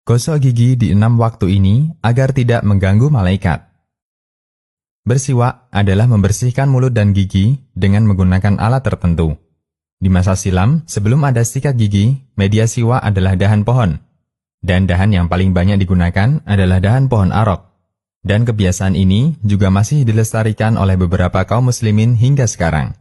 Gosok gigi di 6 waktu ini agar tidak mengganggu malaikat. Bersiwak adalah membersihkan mulut dan gigi dengan menggunakan alat tertentu. Di masa silam, sebelum ada sikat gigi, media siwak adalah dahan pohon. Dan dahan yang paling banyak digunakan adalah dahan pohon arok. Dan kebiasaan ini juga masih dilestarikan oleh beberapa kaum muslimin hingga sekarang.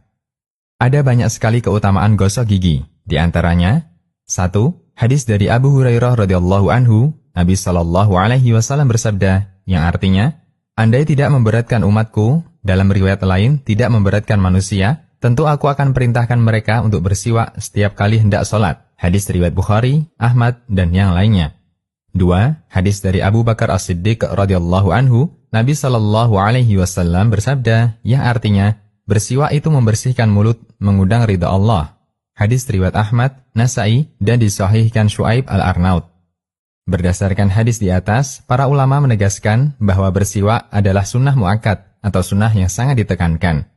Ada banyak sekali keutamaan gosok gigi. Di antaranya, 1. Hadis dari Abu Hurairah radhiyallahu anhu, Nabi Shallallahu alaihi wasallam bersabda, yang artinya, andai tidak memberatkan umatku, dalam riwayat lain tidak memberatkan manusia, tentu aku akan perintahkan mereka untuk bersiwak setiap kali hendak sholat. Hadis riwayat Bukhari, Ahmad, dan yang lainnya. 2. Hadis dari Abu Bakar As-Siddiq radhiyallahu anhu, Nabi Shallallahu alaihi wasallam bersabda, yang artinya, bersiwak itu membersihkan mulut, mengundang ridha Allah. Hadis riwayat Ahmad, Nasai, dan disahihkan Syuaib Al-Arnaud. Berdasarkan hadis di atas, para ulama menegaskan bahwa bersiwak adalah sunnah muakkad atau sunnah yang sangat ditekankan.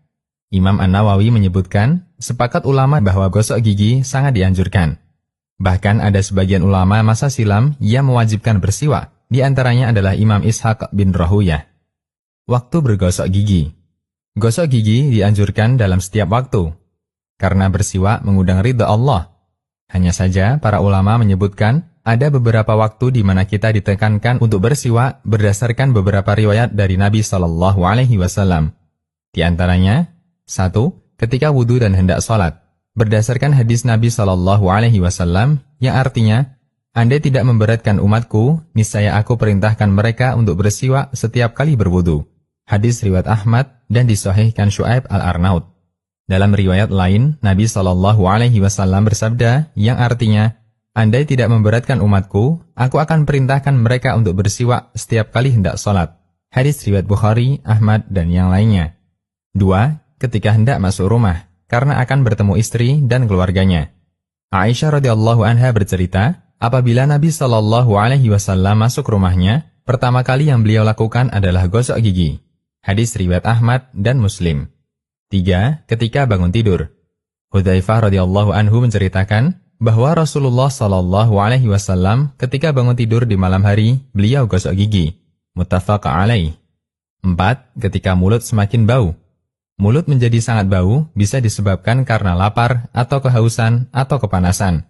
Imam An-Nawawi menyebutkan, sepakat ulama bahwa gosok gigi sangat dianjurkan. Bahkan ada sebagian ulama masa silam yang mewajibkan bersiwak, di antaranya adalah Imam Ishaq bin Rahuyah. Waktu bergosok gigi. Gosok gigi dianjurkan dalam setiap waktu, karena bersiwak mengundang ridha Allah. Hanya saja para ulama menyebutkan ada beberapa waktu di mana kita ditekankan untuk bersiwak berdasarkan beberapa riwayat dari Nabi Shallallahu alaihi wasallam. Di antaranya, 1. Ketika wudhu dan hendak sholat. Berdasarkan hadis Nabi Shallallahu alaihi wasallam yang artinya, andai tidak memberatkan umatku, niscaya aku perintahkan mereka untuk bersiwak setiap kali berwudhu. Hadis riwayat Ahmad dan disahihkan Syuaib Al-Arnaud. Dalam riwayat lain, Nabi Shallallahu alaihi wasallam bersabda yang artinya, andai tidak memberatkan umatku, aku akan perintahkan mereka untuk bersiwak setiap kali hendak sholat. Hadis riwayat Bukhari, Ahmad, dan yang lainnya. 2. Ketika hendak masuk rumah, karena akan bertemu istri dan keluarganya. Aisyah radhiyallahu anha bercerita, apabila Nabi Shallallahu alaihi wasallam masuk rumahnya, pertama kali yang beliau lakukan adalah gosok gigi. Hadis riwayat Ahmad dan Muslim. 3. Ketika bangun tidur. Hudzaifah radhiyallahu anhu menceritakan bahwa Rasulullah Shallallahu alaihi wasallam ketika bangun tidur di malam hari, beliau gosok gigi. Muttafaq alaih. 4. Ketika mulut semakin bau. Mulut menjadi sangat bau bisa disebabkan karena lapar atau kehausan atau kepanasan.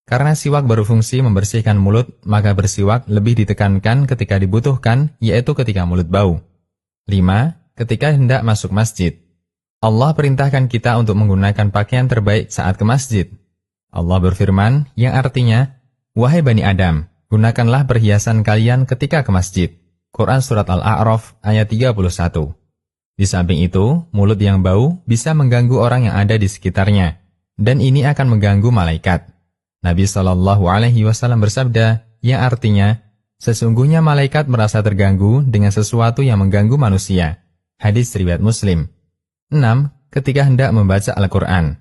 Karena siwak berfungsi membersihkan mulut, maka bersiwak lebih ditekankan ketika dibutuhkan, yaitu ketika mulut bau. 5. Ketika hendak masuk masjid. Allah perintahkan kita untuk menggunakan pakaian terbaik saat ke masjid. Allah berfirman, yang artinya, wahai Bani Adam, gunakanlah perhiasan kalian ketika ke masjid. Quran Surat Al-A'raf ayat 31. Di samping itu, mulut yang bau bisa mengganggu orang yang ada di sekitarnya, dan ini akan mengganggu malaikat. Nabi Shallallahu alaihi wasallam bersabda, yang artinya, sesungguhnya malaikat merasa terganggu dengan sesuatu yang mengganggu manusia. Hadis riwayat Muslim. 6. Ketika hendak membaca Al-Quran.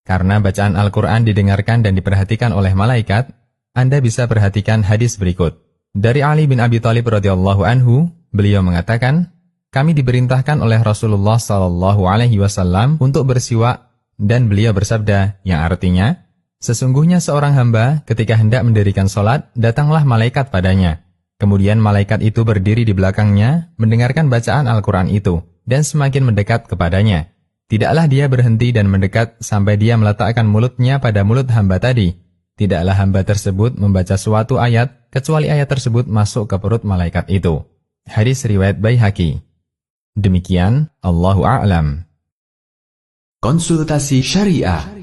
Karena bacaan Al-Quran didengarkan dan diperhatikan oleh malaikat, Anda bisa perhatikan hadis berikut. Dari Ali bin Abi Thalib radhiyallahu anhu, beliau mengatakan, kami diperintahkan oleh Rasulullah Shallallahu alaihi wasallam untuk bersiwak, dan beliau bersabda, yang artinya, sesungguhnya seorang hamba ketika hendak mendirikan sholat, datanglah malaikat padanya. Kemudian malaikat itu berdiri di belakangnya, mendengarkan bacaan Al-Quran itu, dan semakin mendekat kepadanya. Tidaklah dia berhenti dan mendekat sampai dia meletakkan mulutnya pada mulut hamba tadi. Tidaklah hamba tersebut membaca suatu ayat, kecuali ayat tersebut masuk ke perut malaikat itu. Hadis riwayat Baihaqi. Demikian, Allahu a'lam. Konsultasi Syariah.